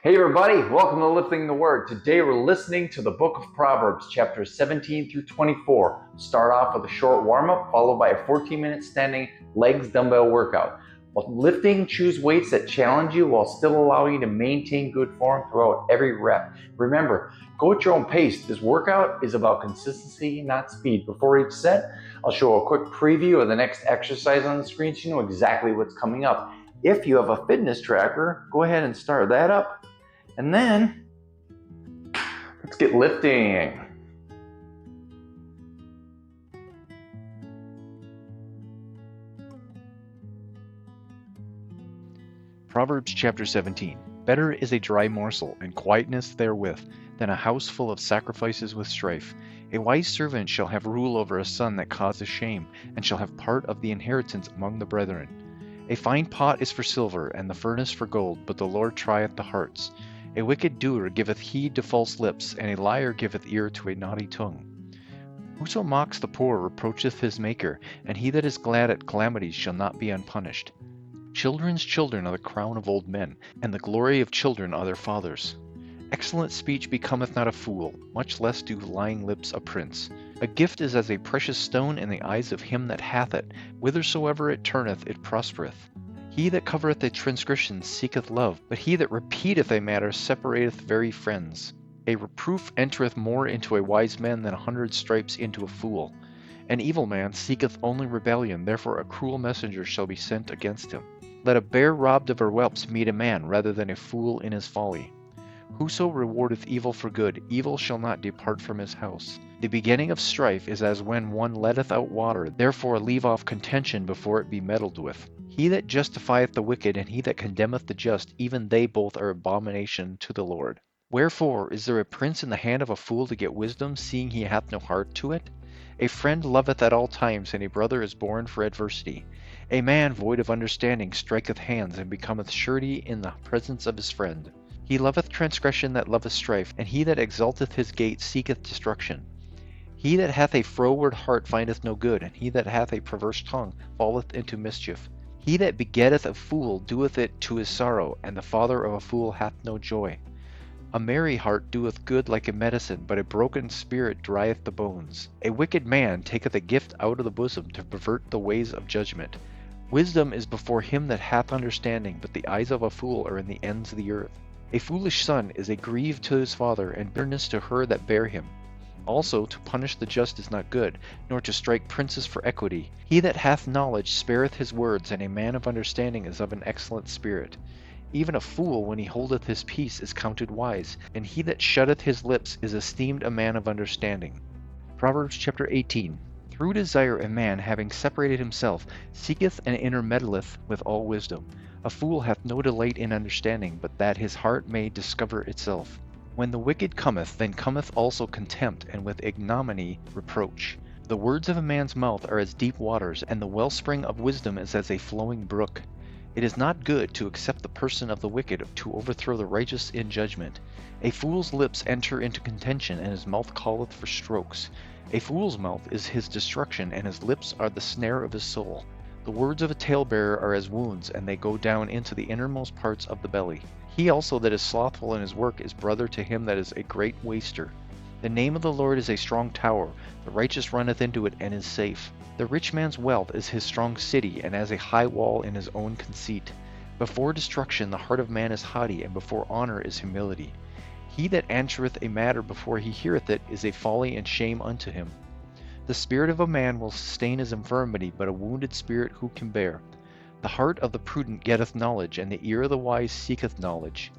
Hey everybody, welcome to Lifting the Word. Today we're listening to the book of Proverbs, chapters 17 through 24. Start off with a short warm-up, followed by a 14-minute standing legs dumbbell workout. While lifting, choose weights that challenge you while still allowing you to maintain good form throughout every rep. Remember, go at your own pace. This workout is about consistency, not speed. Before each set, I'll show a quick preview of the next exercise on the screen so you know exactly what's coming up. If you have a fitness tracker, go ahead and start that up. And then, let's get lifting. Proverbs chapter 17. Better is a dry morsel, and quietness therewith, than a house full of sacrifices with strife. A wise servant shall have rule over a son that causes shame, and shall have part of the inheritance among the brethren. A fine pot is for silver, and the furnace for gold, but the Lord trieth the hearts. A wicked doer giveth heed to false lips, and a liar giveth ear to a naughty tongue. Whoso mocks the poor reproacheth his Maker, and he that is glad at calamities shall not be unpunished. Children's children are the crown of old men, and the glory of children are their fathers. Excellent speech becometh not a fool, much less do lying lips a prince. A gift is as a precious stone in the eyes of him that hath it, whithersoever it turneth it prospereth. He that covereth a transgression seeketh love, but he that repeateth a matter separateth very friends. A reproof entereth more into a wise man than 100 stripes into a fool. An evil man seeketh only rebellion, therefore a cruel messenger shall be sent against him. Let a bear robbed of her whelps meet a man, rather than a fool in his folly. Whoso rewardeth evil for good, evil shall not depart from his house. The beginning of strife is as when one letteth out water, therefore leave off contention before it be meddled with. He that justifieth the wicked, and he that condemneth the just, even they both are abomination to the Lord. Wherefore is there a prince in the hand of a fool to get wisdom, seeing he hath no heart to it? A friend loveth at all times, and a brother is born for adversity. A man void of understanding striketh hands, and becometh surety in the presence of his friend. He loveth transgression that loveth strife, and he that exalteth his gate seeketh destruction. He that hath a froward heart findeth no good, and he that hath a perverse tongue falleth into mischief. He that begetteth a fool doeth it to his sorrow, and the father of a fool hath no joy. A merry heart doeth good like a medicine, but a broken spirit drieth the bones. A wicked man taketh a gift out of the bosom to pervert the ways of judgment. Wisdom is before him that hath understanding, but the eyes of a fool are in the ends of the earth. A foolish son is a grief to his father, and bitterness to her that bare him. Also, to punish the just is not good, nor to strike princes for equity. He that hath knowledge spareth his words, and a man of understanding is of an excellent spirit. Even a fool, when he holdeth his peace, is counted wise, and he that shutteth his lips is esteemed a man of understanding. Proverbs chapter 18. Through desire a man, having separated himself, seeketh and intermeddleth with all wisdom. A fool hath no delight in understanding, but that his heart may discover itself. When the wicked cometh, then cometh also contempt, and with ignominy reproach. The words of a man's mouth are as deep waters, and the wellspring of wisdom is as a flowing brook. It is not good to accept the person of the wicked, to overthrow the righteous in judgment. A fool's lips enter into contention, and his mouth calleth for strokes. A fool's mouth is his destruction, and his lips are the snare of his soul. The words of a talebearer are as wounds, and they go down into the innermost parts of the belly. He also that is slothful in his work is brother to him that is a great waster. The name of the Lord is a strong tower, the righteous runneth into it and is safe. The rich man's wealth is his strong city, and as a high wall in his own conceit. Before destruction the heart of man is haughty, and before honor is humility. He that answereth a matter before he heareth it is a folly and shame unto him. The spirit of a man will sustain his infirmity, but a wounded spirit who can bear? The heart of the prudent getteth knowledge, and the ear of the wise seeketh knowledge.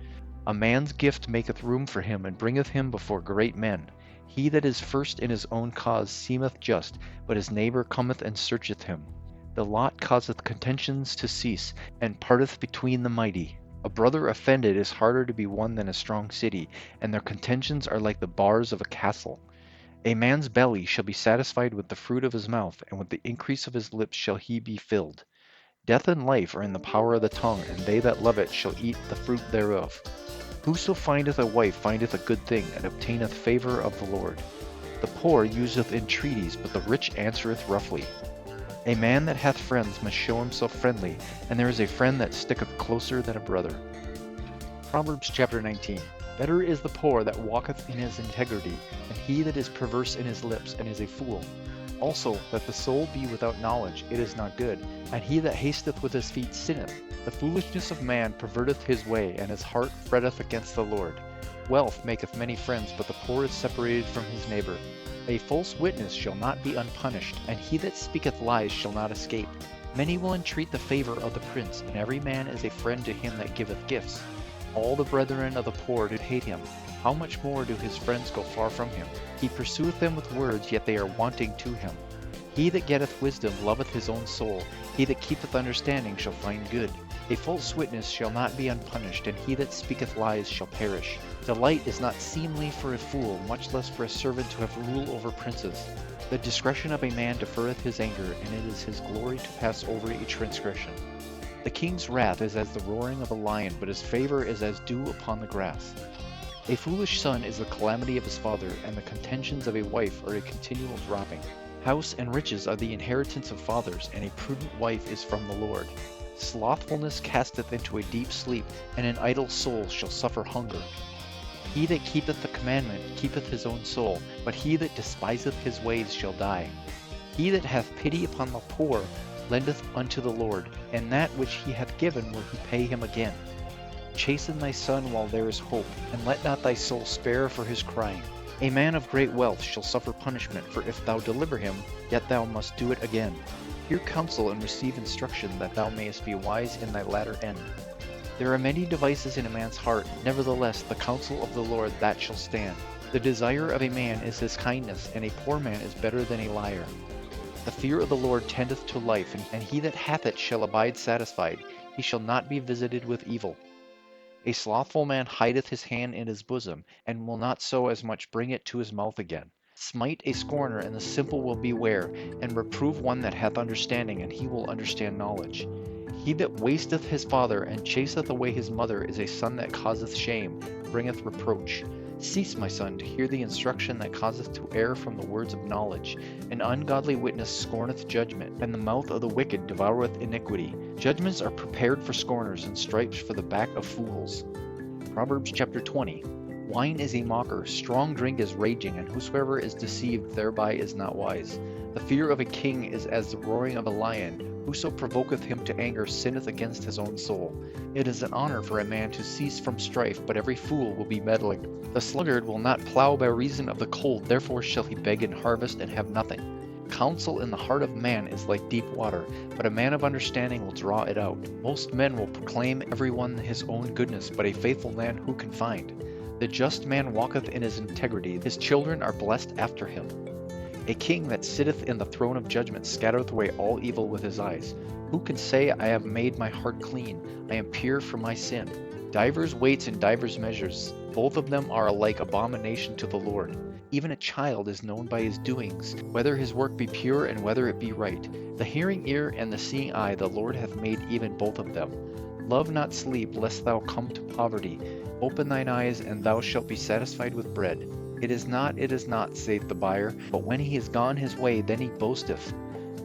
A man's gift maketh room for him, and bringeth him before great men. He that is first in his own cause seemeth just, but his neighbor cometh and searcheth him. The lot causeth contentions to cease, and parteth between the mighty. A brother offended is harder to be won than a strong city, and their contentions are like the bars of a castle. A man's belly shall be satisfied with the fruit of his mouth, and with the increase of his lips shall he be filled. Death and life are in the power of the tongue, and they that love it shall eat the fruit thereof. Whoso findeth a wife findeth a good thing, and obtaineth favor of the Lord. The poor useth entreaties, but the rich answereth roughly. A man that hath friends must show himself friendly, and there is a friend that sticketh closer than a brother. Proverbs chapter 19. Better is the poor that walketh in his integrity, than he that is perverse in his lips and is a fool. Also, that the soul be without knowledge, it is not good, and he that hasteth with his feet sinneth. The foolishness of man perverteth his way, and his heart fretteth against the Lord. Wealth maketh many friends, but the poor is separated from his neighbor. A false witness shall not be unpunished, and he that speaketh lies shall not escape. Many will entreat the favor of the prince, and every man is a friend to him that giveth gifts. All the brethren of the poor do hate him. How much more do his friends go far from him? He pursueth them with words, yet they are wanting to him. He that getteth wisdom loveth his own soul. He that keepeth understanding shall find good. A false witness shall not be unpunished, and he that speaketh lies shall perish. Delight is not seemly for a fool, much less for a servant to have rule over princes. The discretion of a man deferreth his anger, and it is his glory to pass over a transgression. The king's wrath is as the roaring of a lion, but his favor is as dew upon the grass. A foolish son is the calamity of his father, and the contentions of a wife are a continual dropping. House and riches are the inheritance of fathers, and a prudent wife is from the Lord. Slothfulness casteth into a deep sleep, and an idle soul shall suffer hunger. He that keepeth the commandment keepeth his own soul, but he that despiseth his ways shall die. He that hath pity upon the poor lendeth unto the Lord, and that which he hath given will he pay him again. Chasten thy son while there is hope, and let not thy soul spare for his crying. A man of great wealth shall suffer punishment, for if thou deliver him, yet thou must do it again. Hear counsel and receive instruction, that thou mayest be wise in thy latter end. There are many devices in a man's heart, nevertheless the counsel of the Lord that shall stand. The desire of a man is his kindness, and a poor man is better than a liar. The fear of the Lord tendeth to life, and he that hath it shall abide satisfied. He shall not be visited with evil. A slothful man hideth his hand in his bosom, and will not so as much bring it to his mouth again. Smite a scorner, and the simple will beware, and reprove one that hath understanding, and he will understand knowledge. He that wasteth his father, and chaseth away his mother, is a son that causeth shame, bringeth reproach. Cease, my son, to hear the instruction that causeth to err from the words of knowledge. An ungodly witness scorneth judgment, and the mouth of the wicked devoureth iniquity. Judgments are prepared for scorners, and stripes for the back of fools. Proverbs chapter 20. Wine is a mocker, strong drink is raging, and whosoever is deceived thereby is not wise. The fear of a king is as the roaring of a lion. Whoso provoketh him to anger sinneth against his own soul. It is an honor for a man to cease from strife, but every fool will be meddling. The sluggard will not plow by reason of the cold, therefore shall he beg in harvest and have nothing. Counsel in the heart of man is like deep water, but a man of understanding will draw it out. Most men will proclaim every one his own goodness, but a faithful man who can find? The just man walketh in his integrity, his children are blessed after him. A king that sitteth in the throne of judgment scattereth away all evil with his eyes. Who can say, I have made my heart clean, I am pure from my sin? Divers weights and divers measures, both of them are alike abomination to the Lord. Even a child is known by his doings, whether his work be pure and whether it be right. The hearing ear and the seeing eye the Lord hath made even both of them. Love not sleep, lest thou come to poverty. Open thine eyes, and thou shalt be satisfied with bread. It is not, saith the buyer, but when he is gone his way, then he boasteth.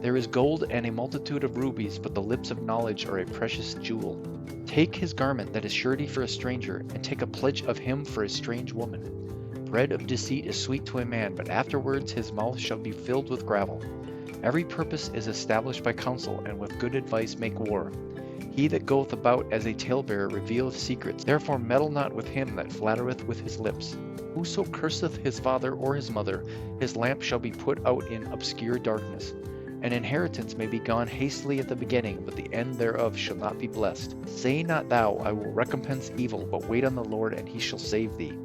There is gold and a multitude of rubies, but the lips of knowledge are a precious jewel. Take his garment that is surety for a stranger, and take a pledge of him for a strange woman. Bread of deceit is sweet to a man, but afterwards his mouth shall be filled with gravel. Every purpose is established by counsel, and with good advice make war. He that goeth about as a talebearer revealeth secrets, therefore meddle not with him that flattereth with his lips. Whoso curseth his father or his mother, his lamp shall be put out in obscure darkness. An inheritance may be gone hastily at the beginning, but the end thereof shall not be blessed. Say not thou, I will recompense evil, but wait on the Lord, and he shall save thee.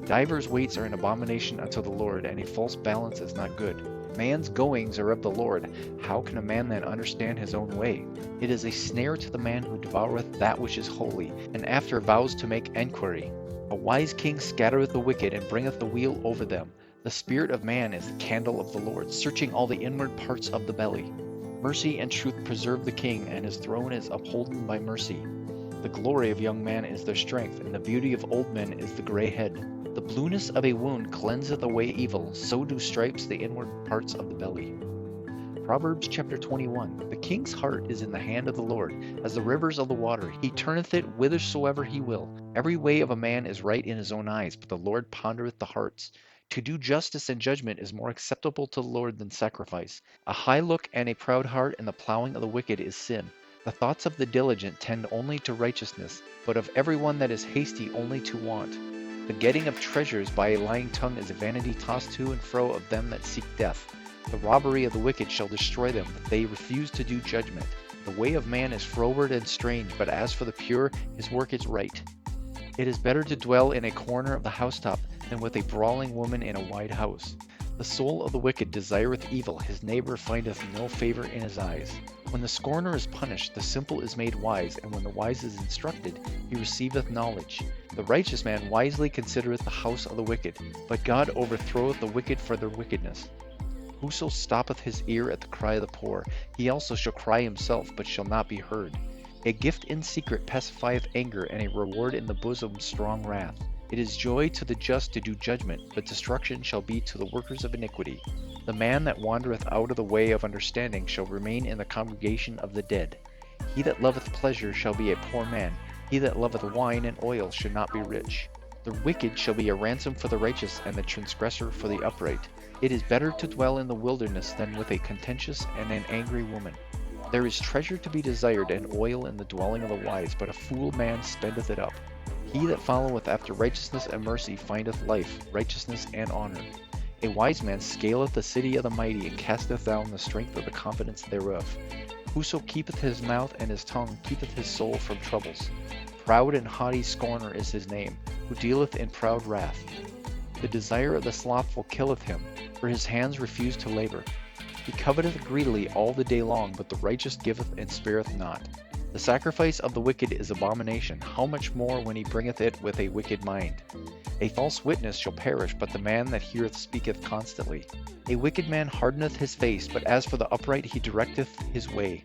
Divers weights are an abomination unto the Lord, and a false balance is not good. Man's goings are of the Lord. How can a man then understand his own way? It is a snare to the man who devoureth that which is holy, and after vows to make enquiry. A wise king scattereth the wicked, and bringeth the wheel over them. The spirit of man is the candle of the Lord, searching all the inward parts of the belly. Mercy and truth preserve the king, and his throne is upholden by mercy. The glory of young men is their strength, and the beauty of old men is the gray head. The blueness of a wound cleanseth away evil, so do stripes the inward parts of the belly. Proverbs chapter 21. The king's heart is in the hand of the Lord, as the rivers of the water. He turneth it whithersoever he will. Every way of a man is right in his own eyes, but the Lord pondereth the hearts. To do justice and judgment is more acceptable to the Lord than sacrifice. A high look and a proud heart and the plowing of the wicked is sin. The thoughts of the diligent tend only to righteousness, but of every one that is hasty only to want. The getting of treasures by a lying tongue is a vanity tossed to and fro of them that seek death. The robbery of the wicked shall destroy them, but they refuse to do judgment. The way of man is froward and strange, but as for the pure, his work is right. It is better to dwell in a corner of the housetop than with a brawling woman in a wide house. The soul of the wicked desireth evil, his neighbor findeth no favor in his eyes. When the scorner is punished, the simple is made wise, and when the wise is instructed, he receiveth knowledge. The righteous man wisely considereth the house of the wicked, but God overthroweth the wicked for their wickedness. Whoso stoppeth his ear at the cry of the poor, he also shall cry himself, but shall not be heard. A gift in secret pacifieth anger, and a reward in the bosom strong wrath. It is joy to the just to do judgment, but destruction shall be to the workers of iniquity. The man that wandereth out of the way of understanding shall remain in the congregation of the dead. He that loveth pleasure shall be a poor man. He that loveth wine and oil shall not be rich. The wicked shall be a ransom for the righteous, and the transgressor for the upright. It is better to dwell in the wilderness than with a contentious and an angry woman. There is treasure to be desired and oil in the dwelling of the wise, but a fool man spendeth it up. He that followeth after righteousness and mercy findeth life, righteousness, and honor. A wise man scaleth the city of the mighty, and casteth down the strength of the confidence thereof. Whoso keepeth his mouth and his tongue keepeth his soul from troubles. Proud and haughty scorner is his name, who dealeth in proud wrath. The desire of the slothful killeth him, for his hands refuse to labor. He coveteth greedily all the day long, but the righteous giveth and spareth not. The sacrifice of the wicked is abomination, how much more when he bringeth it with a wicked mind? A false witness shall perish, but the man that heareth speaketh constantly. A wicked man hardeneth his face, but as for the upright he directeth his way.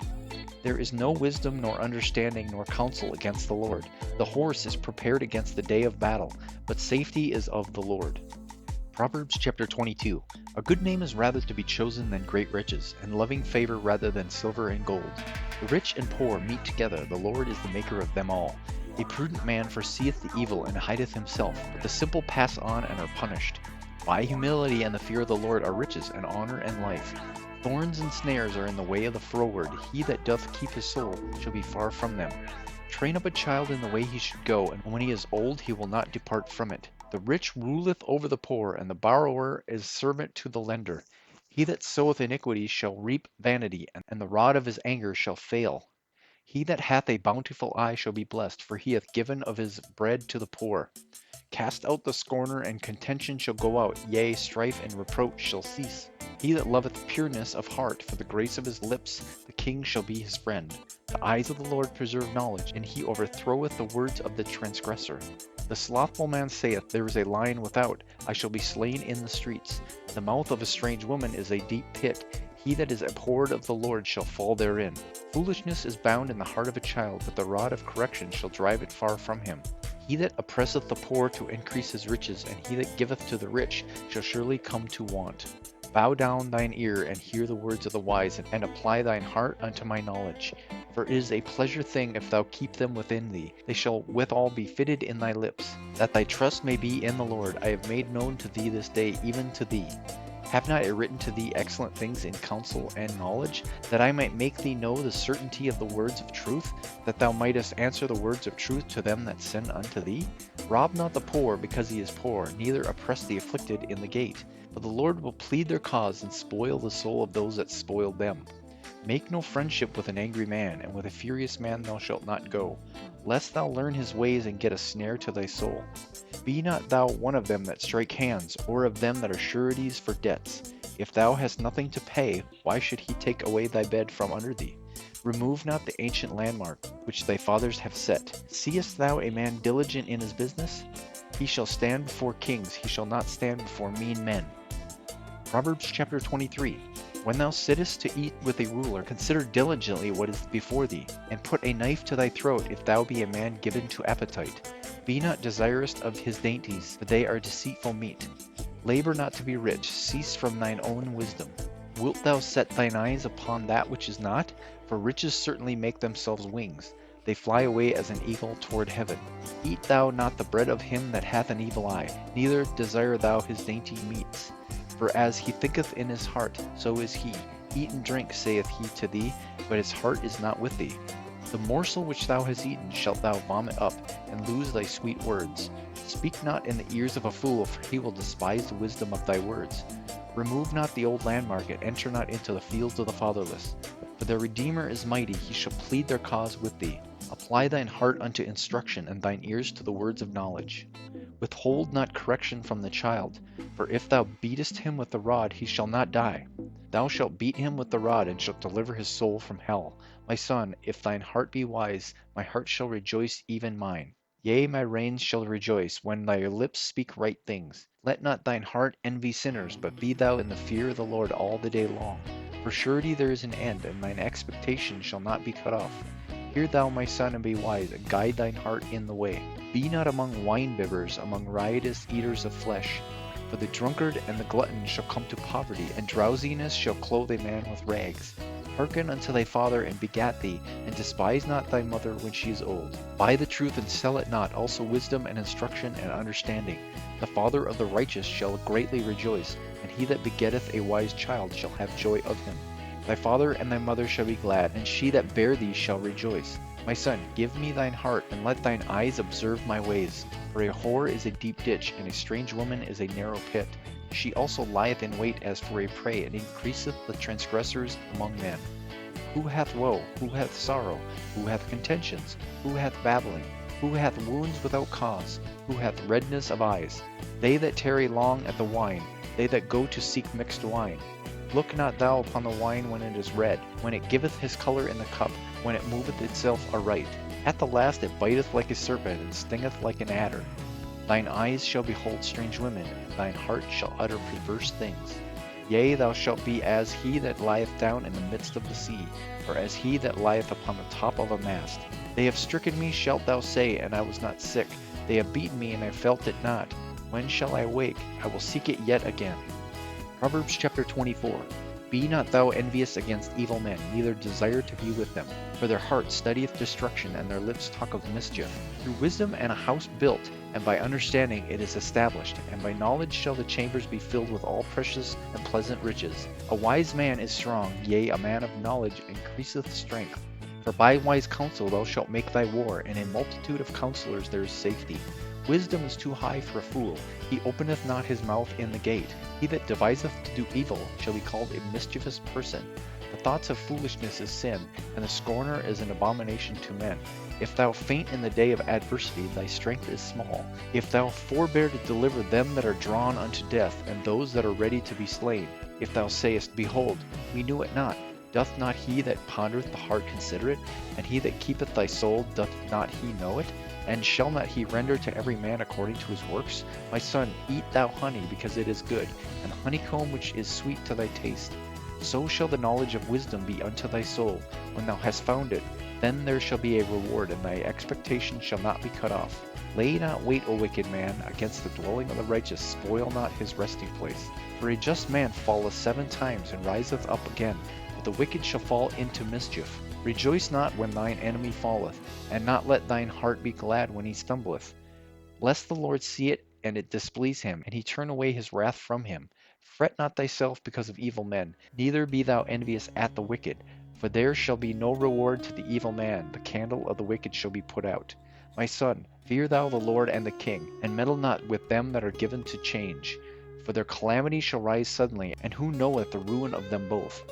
There is no wisdom nor understanding nor counsel against the Lord. The horse is prepared against the day of battle, but safety is of the Lord. Proverbs chapter 22. A good name is rather to be chosen than great riches, and loving favor rather than silver and gold. The rich and poor meet together, the Lord is the maker of them all. A prudent man foreseeth the evil and hideth himself, but the simple pass on and are punished. By humility and the fear of the Lord are riches and honor and life. Thorns and snares are in the way of the froward. He that doth keep his soul shall be far from them. Train up a child in the way he should go, and when he is old he will not depart from it. The rich ruleth over the poor, and the borrower is servant to the lender. He that soweth iniquity shall reap vanity, and the rod of his anger shall fail. He that hath a bountiful eye shall be blessed, for he hath given of his bread to the poor. Cast out the scorner, and contention shall go out, yea, strife and reproach shall cease. He that loveth pureness of heart, for the grace of his lips, the king shall be his friend. The eyes of the Lord preserve knowledge, and he overthroweth the words of the transgressor. The slothful man saith, there is a lion without, I shall be slain in the streets. The mouth of a strange woman is a deep pit. He that is abhorred of the Lord shall fall therein. Foolishness is bound in the heart of a child, but the rod of correction shall drive it far from him. He that oppresseth the poor to increase his riches, and he that giveth to the rich shall surely come to want. Bow down thine ear, and hear the words of the wise, and apply thine heart unto my knowledge. For it is a pleasure thing if thou keep them within thee. They shall withal be fitted in thy lips. That thy trust may be in the Lord, I have made known to thee this day, even to thee. Have not I written to thee excellent things in counsel and knowledge, that I might make thee know the certainty of the words of truth, that thou mightest answer the words of truth to them that send unto thee? Rob not the poor because he is poor, neither oppress the afflicted in the gate. For the Lord will plead their cause, and spoil the soul of those that spoil them. Make no friendship with an angry man, and with a furious man thou shalt not go, lest thou learn his ways and get a snare to thy soul. Be not thou one of them that strike hands, or of them that are sureties for debts. If thou hast nothing to pay, why should he take away thy bed from under thee? Remove not the ancient landmark, which thy fathers have set. Seest thou a man diligent in his business? He shall stand before kings, he shall not stand before mean men. Proverbs chapter 23. When thou sittest to eat with a ruler, consider diligently what is before thee, and put a knife to thy throat if thou be a man given to appetite. Be not desirous of his dainties, for they are deceitful meat. Labor not to be rich, cease from thine own wisdom. Wilt thou set thine eyes upon that which is not? For riches certainly make themselves wings. They fly away as an eagle toward heaven. Eat thou not the bread of him that hath an evil eye, neither desire thou his dainty meats. For as he thinketh in his heart, so is he. Eat and drink, saith he to thee, but his heart is not with thee. The morsel which thou hast eaten shalt thou vomit up, and lose thy sweet words. Speak not in the ears of a fool, for he will despise the wisdom of thy words. Remove not the old landmark, and enter not into the fields of the fatherless. For their Redeemer is mighty, he shall plead their cause with thee. Apply thine heart unto instruction, and thine ears to the words of knowledge. Withhold not correction from the child, for if thou beatest him with the rod, he shall not die. Thou shalt beat him with the rod, and shalt deliver his soul from hell. My son, if thine heart be wise, my heart shall rejoice, even mine. Yea, my reins shall rejoice, when thy lips speak right things. Let not thine heart envy sinners, but be thou in the fear of the Lord all the day long. For surety there is an end, and thine expectation shall not be cut off. Hear thou, my son, and be wise, and guide thine heart in the way. Be not among wine-bibbers, among riotous eaters of flesh. For the drunkard and the glutton shall come to poverty, and drowsiness shall clothe a man with rags. Hearken unto thy father, and begat thee, and despise not thy mother when she is old. Buy the truth, and sell it not, also wisdom and instruction and understanding. The father of the righteous shall greatly rejoice, and he that begetteth a wise child shall have joy of him. Thy father and thy mother shall be glad, and she that bare thee shall rejoice. My son, give me thine heart, and let thine eyes observe my ways. For a whore is a deep ditch, and a strange woman is a narrow pit. She also lieth in wait as for a prey, and increaseth the transgressors among men. Who hath woe? Who hath sorrow? Who hath contentions? Who hath babbling? Who hath wounds without cause? Who hath redness of eyes? They that tarry long at the wine, they that go to seek mixed wine. Look not thou upon the wine when it is red, when it giveth his color in the cup, when it moveth itself aright. At the last it biteth like a serpent, and stingeth like an adder. Thine eyes shall behold strange women, and thine heart shall utter perverse things. Yea, thou shalt be as he that lieth down in the midst of the sea, or as he that lieth upon the top of a mast. They have stricken me, shalt thou say, and I was not sick. They have beaten me, and I felt it not. When shall I awake? I will seek it yet again. Proverbs chapter 24. Be not thou envious against evil men, neither desire to be with them. For their heart studieth destruction, and their lips talk of mischief. Through wisdom and a house built, and by understanding it is established, and by knowledge shall the chambers be filled with all precious and pleasant riches. A wise man is strong, yea, a man of knowledge increaseth strength. For by wise counsel thou shalt make thy war, and in multitude of counselors there is safety. Wisdom is too high for a fool, he openeth not his mouth in the gate. He that deviseth to do evil shall be called a mischievous person. The thoughts of foolishness is sin, and the scorner is an abomination to men. If thou faint in the day of adversity, thy strength is small. If thou forbear to deliver them that are drawn unto death, and those that are ready to be slain. If thou sayest, Behold, we knew it not, doth not he that pondereth the heart consider it? And he that keepeth thy soul, doth not he know it? And shall not he render to every man according to his works? My son, eat thou honey, because it is good, and honeycomb which is sweet to thy taste. So shall the knowledge of wisdom be unto thy soul. When thou hast found it, then there shall be a reward, and thy expectation shall not be cut off. Lay not wait, O wicked man, against the dwelling of the righteous, spoil not his resting place. For a just man falleth 7 times, and riseth up again, but the wicked shall fall into mischief. Rejoice not when thine enemy falleth, and not let thine heart be glad when he stumbleth. Lest the Lord see it, and it displease him, and he turn away his wrath from him. Fret not thyself because of evil men, neither be thou envious at the wicked. For there shall be no reward to the evil man, the candle of the wicked shall be put out. My son, fear thou the Lord and the king, and meddle not with them that are given to change. For their calamity shall rise suddenly, and who knoweth the ruin of them both?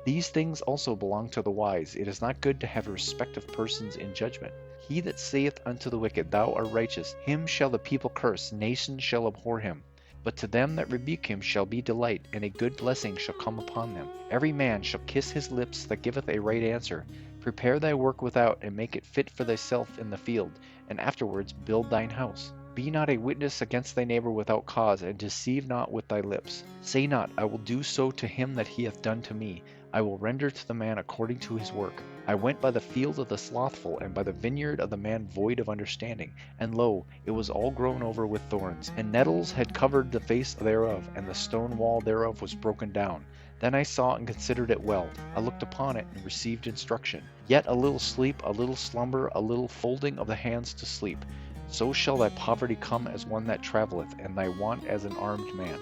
These things also belong to the wise. It is not good to have respect of persons in judgment. He that saith unto the wicked, Thou art righteous, him shall the people curse, nations shall abhor him. But to them that rebuke him shall be delight, and a good blessing shall come upon them. Every man shall kiss his lips that giveth a right answer. Prepare thy work without, and make it fit for thyself in the field, and afterwards build thine house. Be not a witness against thy neighbor without cause, and deceive not with thy lips. Say not, I will do so to him that he hath done to me. I will render to the man according to his work. I went by the field of the slothful, and by the vineyard of the man void of understanding. And lo, it was all grown over with thorns, and nettles had covered the face thereof, and the stone wall thereof was broken down. Then I saw and considered it well. I looked upon it and received instruction. Yet a little sleep, a little slumber, a little folding of the hands to sleep. So shall thy poverty come as one that travelleth, and thy want as an armed man.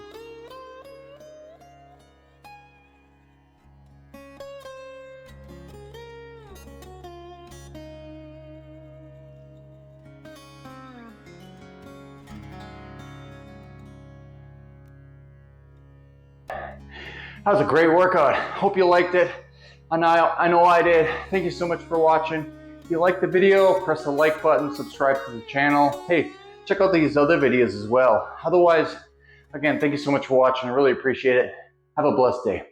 That was a great workout. Hope you liked it. I know I did. Thank you so much for watching. If you liked the video, press the like button, subscribe to the channel. Hey, check out these other videos as well. Otherwise, again, thank you so much for watching. I really appreciate it. Have a blessed day.